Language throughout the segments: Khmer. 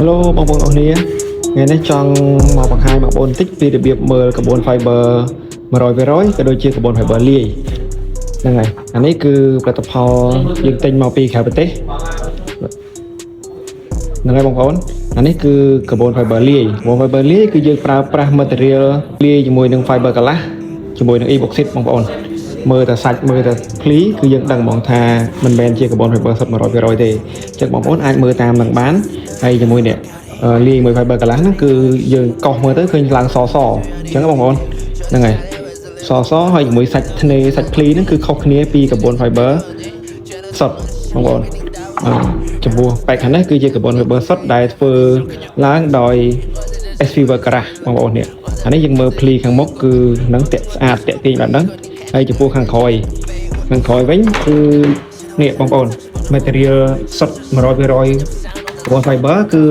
Hello បងប្អូនអរគ្នាថ្ងៃនេះចង់មកបង្ហាញបងប្អូនបន្តិចពីរបៀបមើលក្បួន fiber 100%ក៏ដូចជាក្បួន fiber លាយហ្នឹងហើយអានេះគឺផលិតផលយើងទិញមកពីក្រៅប្រទេសហ្នឹងហើយបងប្អូនអានេះគឺក្បួន fiber លាយក្បួន fiber លាយគឺយើងប្រើប្រាស់ material លាយជាមួយនឹង fiber កន្លះជាមួយនឹង epoxy បងប្អូនមើលតែសាច់មើលតែភ្លីគឺយើងដឹងហ្មងថាមិនមែនជាក្បួន fiber សុទ្ធ 100% ទេអញ្ចឹងបងប្អូនអាចមើលតាមនឹងបានហើយជាមួយនេះលាយមួយ fiber កន្លះហ្នឹងគឺយើងកោសមើលទៅឃើញឡើងសអញ្ចឹងបងប្អូនហ្នឹងហើយសហើយជាមួយសាច់ធ្នេសាច់ភ្លីហ្នឹងគឺខុសគ្នាពីក្បួន fiber សុទ្ធបងប្អូនចំពោះបែបខាងនេះគឺជាក្បួន fiber សុទ្ធដែលធ្វើឡើងដោយ SV Vergarash បងប្អូននេះអានេះយើងមើលភ្លីខាងមុខគឺនឹងស្អាតតាក់ទាញបែបហ្នឹងហើយចំពោះខាងក្រោយវិញគឺនេះបងប្អូន material សុទ្ធ 100% ក្បួន fiber គឺ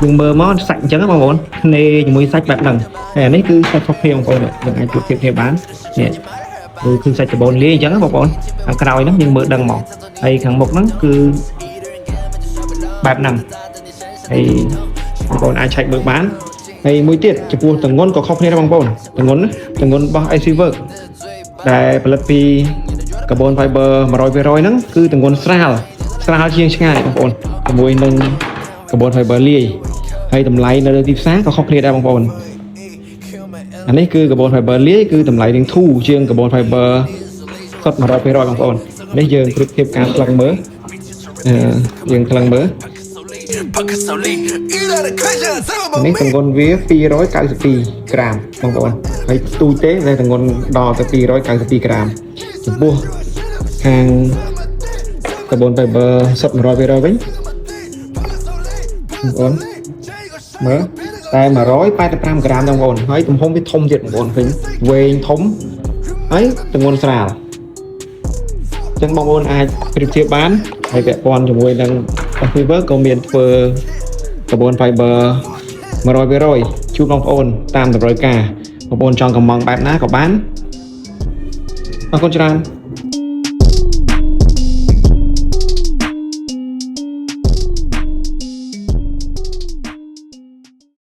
យើងមើលមកសាច់អញ្ចឹងបងប្អូនធ្នេជាមួយសាច់បែបហ្នឹងហើយអានេះគឺសាច់ខុសគ្នាបងប្អូនយើងអាចជួបគ្នាបាននេះគឺសាច់ក្បូនលាយអញ្ចឹងបងប្អូនខាងក្រោយហ្នឹងយើងមើលដឹងមកហើយខាងមុខហ្នឹងគឺបែបហ្នឹងហើយបងប្អូនអាចឆែកមើលបានហើយមួយទៀតចំពោះទម្ងន់ក៏ខុសគ្នាដែរបងប្អូនទម្ងន់របស់ SV Work ដែលផលិតពីក្បូន fiber 100%ហ្នឹងគឺទម្ងន់ស្រាលជាងឆ្ងាយបងប្អូនជាមួយនឹងក្បូន fiber លាយហើយតម្លៃនៅលើទីផ្សារក៏ខុសគ្នាដែរបងប្អូនអានេះគឺក្បូន fiber លាយគឺតម្លៃរៀងធូរជាងក្បូន fiber សុទ្ធ 100% បងប្អូននេះយើងប្រៀបធៀបការថ្លឹងមើលយើងថ្លឹងមើលនេះទម្ងន់វា292ក្រាមបងប្អូនហើយស្ទូចទេតែទម្ងន់ដល់ទៅ292ក្រាមចំពោះខាងក្បូន fiber សុទ្ធ 100% វិញបងប្អូនមើលតែ185ក្រាមបងប្អូនហើយទំហំវាធំទៀតបងប្អូនឃើញវែងធំហើយទម្ងន់ស្រាលអញ្ចឹងបងប្អូនអាចប្រៀបធៀបបានហើយពាក់ព័ន្ធជាមួយនឹង SV Work ក៏មានធ្វើក្បួន fiber 100% ជូនបងប្អូនតាមតម្រូវការបងប្អូនចង់កំងបែបណាក៏បានអរគុណច្រើន